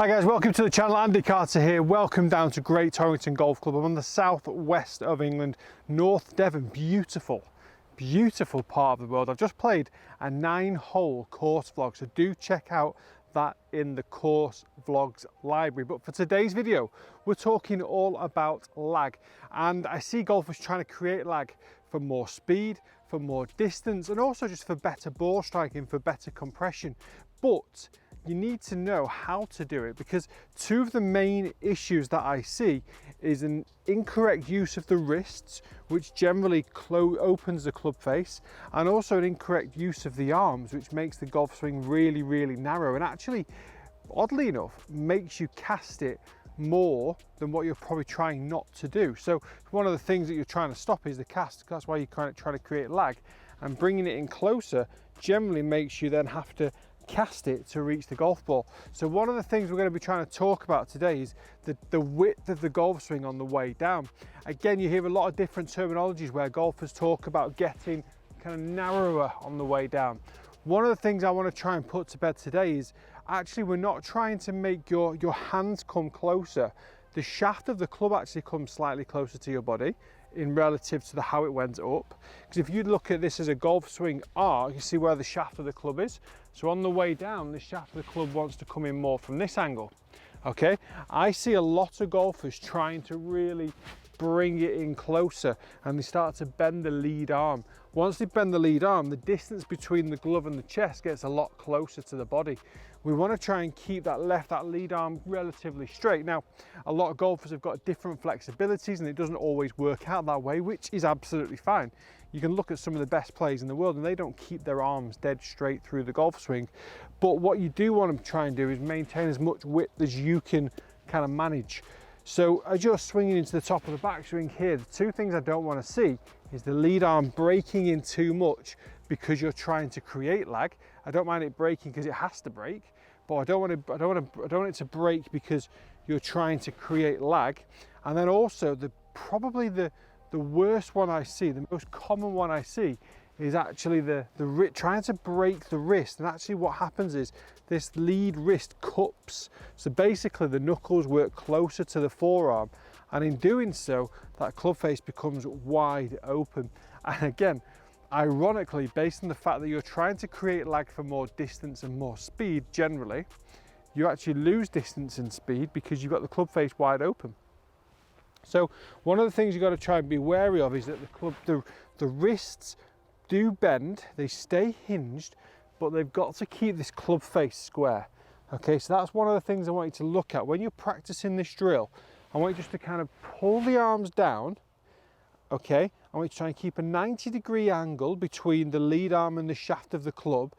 Hi guys, welcome to the channel. Andy Carter here. Welcome down to Great Torrington Golf Club. I'm on the southwest of England, North Devon. Beautiful part of the world. I've just played a 9-hole course vlog, so do check out that in the course vlogs library. But for today's video, we're talking all about lag, and I see golfers trying to create lag for more speed, for more distance, and also just for better ball striking, for better compression. But you need to know how to do it, because two of the main issues that I see is an incorrect use of the wrists, which generally opens the club face, and also an incorrect use of the arms, which makes the golf swing really narrow, and actually, oddly enough, makes you cast it more than what you're probably trying not to do. So one of the things that you're trying to stop is the cast. That's why you're kind of trying to create lag, and bringing it in closer generally makes you then have to cast it to reach the golf ball. So one of the things we're going to be trying to talk about today is the width of the golf swing on the way down. Again, you hear a lot of different terminologies where golfers talk about getting kind of narrower on the way down. One of the things I want to try and put to bed today is actually we're not trying to make your hands come closer. The shaft of the club actually comes slightly closer to your body in relative to how it went up. Because if you look at this as a golf swing arc, you see where the shaft of the club is. So on the way down, the shaft of the club wants to come in more from this angle. Okay, I see a lot of golfers trying to really bring it in closer, and they start to bend the lead arm. Once they bend the lead arm, the distance between the glove and the chest gets a lot closer to the body. We want to try and keep that lead arm relatively straight. Now, a lot of golfers have got different flexibilities, and it doesn't always work out that way, which is absolutely fine. You can look at some of the best players in the world and they don't keep their arms dead straight through the golf swing. But what you do want to try and do is maintain as much width as you can kind of manage. So as you're swinging into the top of the backswing here, the two things I don't want to see is the lead arm breaking in too much because you're trying to create lag. I don't mind it breaking because it has to break, but I don't want it to break because you're trying to create lag. And then also probably the worst one I see, the most common one I see, is actually trying to break the wrist. And actually what happens is this lead wrist cups. So basically the knuckles work closer to the forearm, and in doing so, that club face becomes wide open. And again, ironically, based on the fact that you're trying to create lag for more distance and more speed, generally, you actually lose distance and speed because you've got the club face wide open. So one of the things you've got to try and be wary of is that the wrists do bend, they stay hinged, but they've got to keep this club face square. Okay, so that's one of the things I want you to look at when you're practicing this drill. I want you just to kind of pull the arms down. Okay, I want you to try and keep a 90-degree angle between the lead arm and the shaft of the club,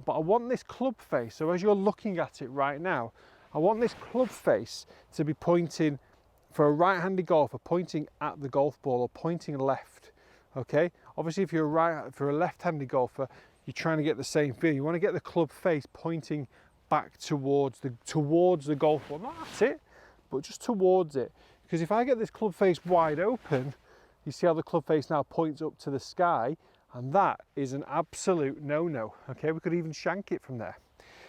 but I want this club face, so as you're looking at it right now, I want this club face to be pointing, for a right-handed golfer, pointing at the golf ball or pointing left. Okay, obviously if you're a left-handed golfer, you're trying to get the same feel. You want to get the club face pointing back towards the golf ball, not at it, but just towards it. Because if I get this club face wide open, you see how the club face now points up to the sky, and that is an absolute no-no. Okay, we could even shank it from there.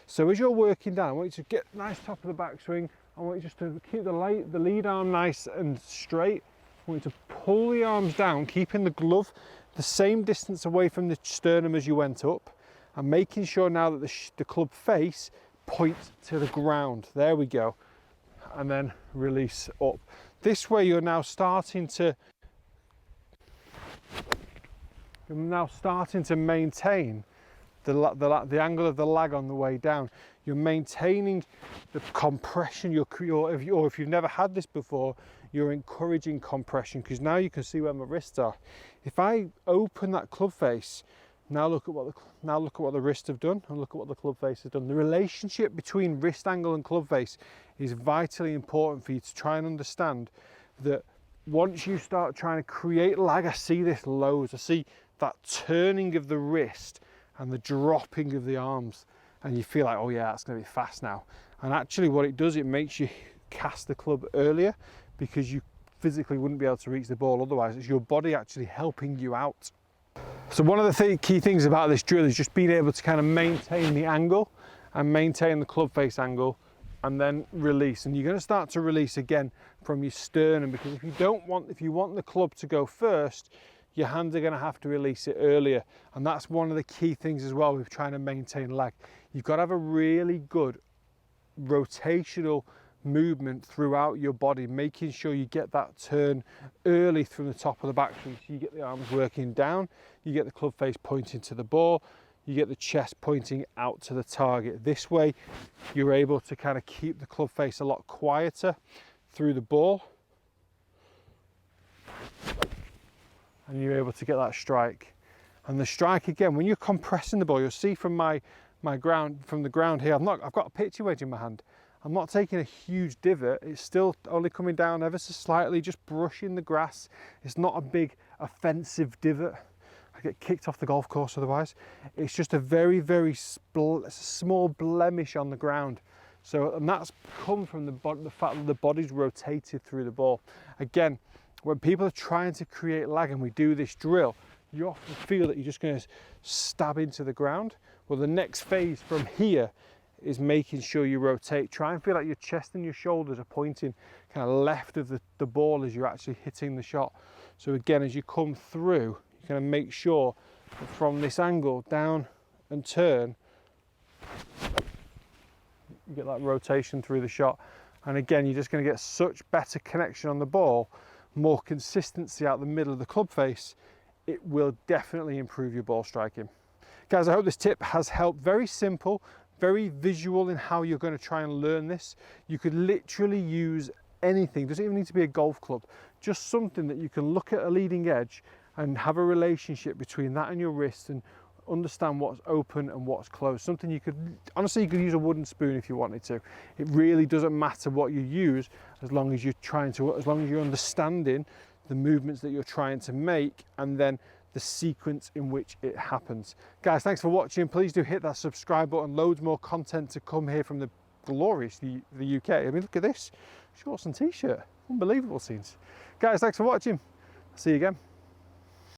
So as you're working down, I want you to get nice top of the backswing. I want you just to keep the lead arm nice and straight. I want you to pull the arms down, keeping the glove the same distance away from the sternum as you went up, and making sure now that the club face points to the ground. There we go. And then release up. This way you're now starting to maintain the angle of the lag on the way down. You're maintaining the compression, or if you've never had this before, you're encouraging compression, because now you can see where my wrists are. If I open that club face, now look at what the wrists have done, and look at what the club face has done. The relationship between wrist angle and club face is vitally important for you to try and understand that. Once you start trying to create lag, I see this loads. I see that turning of the wrist and the dropping of the arms, and you feel like, oh yeah, that's going to be fast now. And actually what it does, it makes you cast the club earlier, because you physically wouldn't be able to reach the ball otherwise. It's your body actually helping you out. So one of the key things about this drill is just being able to kind of maintain the angle and maintain the club face angle and then release. And you're going to start to release again from your sternum, because if you want the club to go first, your hands are going to have to release it earlier. And that's one of the key things as well with trying to maintain lag. You've got to have a really good rotational movement throughout your body, making sure you get that turn early from the top of the back. So you get the arms working down, you get the club face pointing to the ball, you get the chest pointing out to the target. This way you're able to kind of keep the club face a lot quieter through the ball, and you're able to get that strike. And the strike, again, when you're compressing the ball, you'll see from the ground here, I've got a pitching wedge in my hand. I'm not taking a huge divot, it's still only coming down ever so slightly, just brushing the grass. It's not a big offensive divot. I get kicked off the golf course otherwise. It's just a very, very small blemish on the ground. So, and that's come from the fact that the body's rotated through the ball. Again, when people are trying to create lag and we do this drill, you often feel that you're just going to stab into the ground. Well, the next phase from here is making sure you rotate. Try and feel like your chest and your shoulders are pointing kind of left of the ball as you're actually hitting the shot. So again, as you come through, you're going to make sure that from this angle down and turn, you get that rotation through the shot. And again, you're just going to get such better connection on the ball, more consistency out the middle of the club face. It will definitely improve your ball striking. Guys, I hope this tip has helped. Very simple, very visual in how you're going to try and learn this. You could literally use anything. It doesn't even need to be a golf club. Just something that you can look at a leading edge and have a relationship between that and your wrist and understand what's open and what's closed. Something you could, honestly, you could use a wooden spoon if you wanted to. It really doesn't matter what you use as long as you're understanding the movements that you're trying to make and then the sequence in which it happens. Guys, thanks for watching. Please do hit that subscribe button. Loads more content to come here from the glorious the UK. I mean, look at this, shorts and t-shirt, unbelievable scenes. Guys, thanks for watching. See you again.